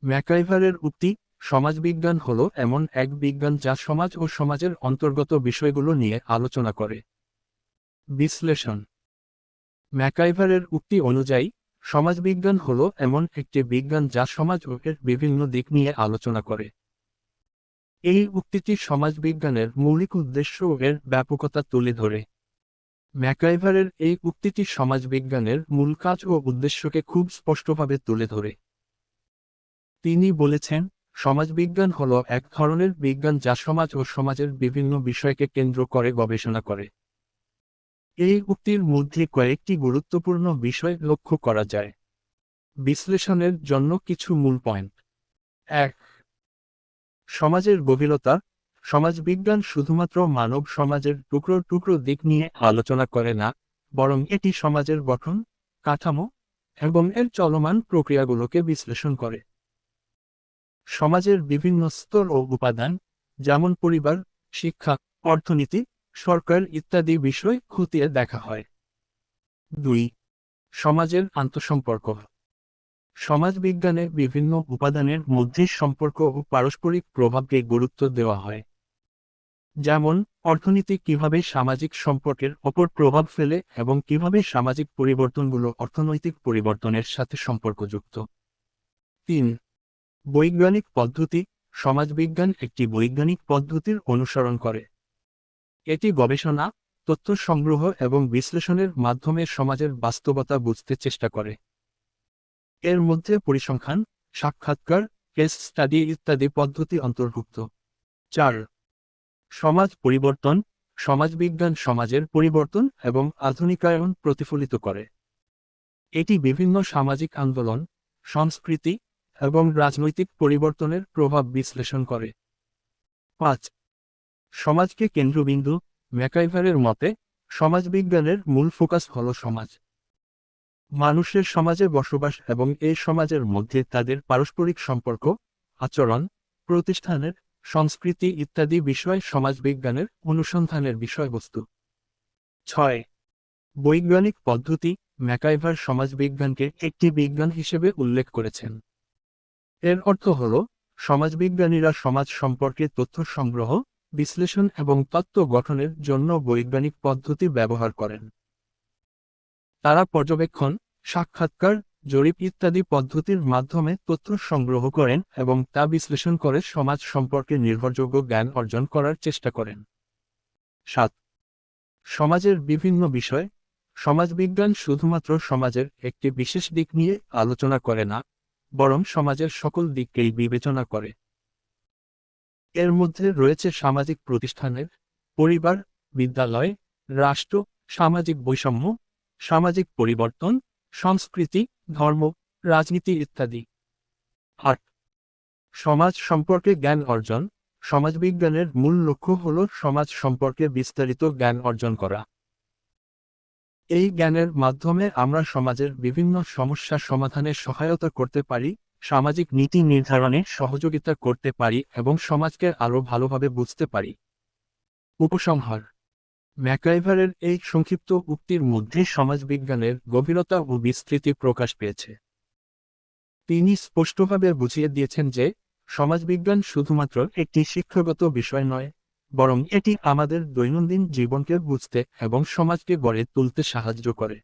ম্যাকাইভারের উক্তি, সমাজবিজ্ঞান হল এমন এক বিজ্ঞান যা সমাজ ও সমাজের অন্তর্গত বিষয়গুলো নিয়ে আলোচনা করে। বিশ্লেষণ। ম্যাকাইভারের উক্তি অনুযায়ী, সমাজবিজ্ঞান হল এমন একটি বিজ্ঞান যা সমাজ ও এর বিভিন্ন দিক নিয়ে আলোচনা করে। এই উক্তিটি সমাজবিজ্ঞানের মৌলিক উদ্দেশ্য ও এর ব্যাপকতা তুলে ধরে। ম্যাকাইভারের এই উক্তিটি সমাজবিজ্ঞানের মূল কাজ ও উদ্দেশ্যকে খুব স্পষ্টভাবে তুলে ধরে। তিনি বলেছেন, সমাজবিজ্ঞান হল এক ধরনের বিজ্ঞান যা সমাজ ও সমাজের বিভিন্ন বিষয়কে কেন্দ্র করে গবেষণা করে। এই উক্তির মধ্যে কয়েকটি গুরুত্বপূর্ণ বিষয় লক্ষ্য করা যায়। বিশ্লেষণের জন্য কিছু মূল পয়েন্ট। ১. সমাজের গভীরতা। সমাজবিজ্ঞান শুধুমাত্র মানব সমাজের টুকরো টুকরো দিক নিয়ে আলোচনা করে না, বরং এটি সমাজের গঠন, কাঠামো এবং এর চলমান প্রক্রিয়াগুলোকে বিশ্লেষণ করে। সমাজের বিভিন্ন স্তর ও উপাদান, যেমন পরিবার, শিক্ষা, অর্থনীতি, সরকার ইত্যাদি বিষয় খতিয়ে দেখা হয়। ২. সমাজের আন্তঃসম্পর্ক। সমাজবিজ্ঞানে বিভিন্ন উপাদানের মধ্যে সম্পর্ক ও পারস্পরিক প্রভাবকে গুরুত্ব দেওয়া হয়। যেমন, অর্থনীতি কিভাবে সামাজিক সম্পর্কের ওপর প্রভাব ফেলে এবং কিভাবে সামাজিক পরিবর্তনগুলো অর্থনৈতিক পরিবর্তনের সাথে সম্পর্কযুক্ত। ৩. বৈজ্ঞানিক পদ্ধতি। সমাজবিজ্ঞান একটি বৈজ্ঞানিক পদ্ধতির অনুসরণ করে। এটি গবেষণা, তথ্য সংগ্রহ এবং বিশ্লেষণের মাধ্যমে সমাজের বাস্তবতা বুঝতে চেষ্টা করে। এর মধ্যে পরিসংখ্যান, সাক্ষাৎকার, কেস স্টাডি ইত্যাদি পদ্ধতি অন্তর্ভুক্ত। ৪. সমাজ পরিবর্তন। সমাজবিজ্ঞান সমাজের পরিবর্তন এবং আধুনিকায়ন প্রতিফলিত করে। এটি বিভিন্ন সামাজিক আন্দোলন, সংস্কৃতি এবং রাজনৈতিক পরিবর্তনের প্রভাব বিশ্লেষণ করে। ৫. সমাজকে কেন্দ্রবিন্দু। ম্যাকাইভারের মতে, সমাজবিজ্ঞানের মূল ফোকাস হল সমাজ। মানুষের সমাজে বসবাস এবং এই সমাজের মধ্যে তাদের পারস্পরিক সম্পর্ক, আচরণ, প্রতিষ্ঠানের, সংস্কৃতি ইত্যাদি বিষয় সমাজবিজ্ঞানের অনুসন্ধানের বিষয়বস্তু। ৬. বৈজ্ঞানিক পদ্ধতি। ম্যাকাইভার সমাজবিজ্ঞানকে একটি বিজ্ঞান হিসেবে উল্লেখ করেছেন। এর অর্থ হল, সমাজবিজ্ঞানীরা সমাজ সম্পর্কে তথ্য সংগ্রহ, বিশ্লেষণ এবং তত্ত্ব গঠনের জন্য বৈজ্ঞানিক পদ্ধতি ব্যবহার করেন। তারা পর্যবেক্ষণ, সাক্ষাৎকার, জরিপ ইত্যাদি পদ্ধতির মাধ্যমে তথ্য সংগ্রহ করেন এবং তা বিশ্লেষণ করে সমাজ সম্পর্কে নির্ভরযোগ্য জ্ঞান অর্জন করার চেষ্টা করেন। ৭. সমাজের বিভিন্ন বিষয়। সমাজবিজ্ঞান শুধুমাত্র সমাজের একটি বিশেষ দিক নিয়ে আলোচনা করে না, বরং সমাজের সকল দিককেই বিবেচনা করে। এর মধ্যে রয়েছে সামাজিক প্রতিষ্ঠানের, পরিবার, বিদ্যালয়, রাষ্ট্র, সামাজিক বৈষম্য, সামাজিক পরিবর্তন, সংস্কৃতি, ধর্ম, রাজনীতি ইত্যাদি। ৮. সমাজ সম্পর্কে জ্ঞান অর্জন। সমাজবিজ্ঞানের মূল লক্ষ্য হল সমাজ সম্পর্কে বিস্তারিত জ্ঞান অর্জন করা। এই জ্ঞানের মাধ্যমে আমরা সমাজের বিভিন্ন সমস্যা সমাধানে সহায়তা করতে পারি, সামাজিক নীতি নির্ধারণে সহযোগিতা করতে পারি এবং সমাজকে আরও ভালোভাবে বুঝতে পারি। উপসংহার। ম্যাকাইভারের এই সংক্ষিপ্ত উক্তির মধ্যে সমাজবিজ্ঞানের গভীরতা ও বিস্তৃতি প্রকাশ পেয়েছে। তিনি স্পষ্টভাবে বুঝিয়ে দিয়েছেন যে, সমাজবিজ্ঞান শুধুমাত্র একটি শিক্ষাগত বিষয় নয়, বরং এটি আমাদের দৈনন্দিন জীবনকে বুঝতে এবং সমাজকে গড়ে তুলতে সাহায্য করে।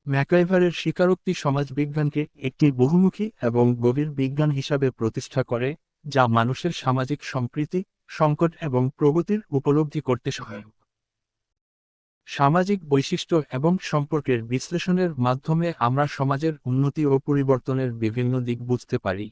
ম্যাকাইভারের স্বীকারোক্তি সমাজবিজ্ঞানকে একটি বহুমুখী এবং গভীর বিজ্ঞান হিসাবে প্রতিষ্ঠা করে, যা মানুষের সামাজিক সম্প্রীতি, সংকট এবং প্রগতির উপলব্ধি করতে সহায়ক। সামাজিক বৈশিষ্ট্য এবং সম্পর্কের বিশ্লেষণের মাধ্যমে আমরা সমাজের উন্নতি ও পরিবর্তনের বিভিন্ন দিক বুঝতে পারি।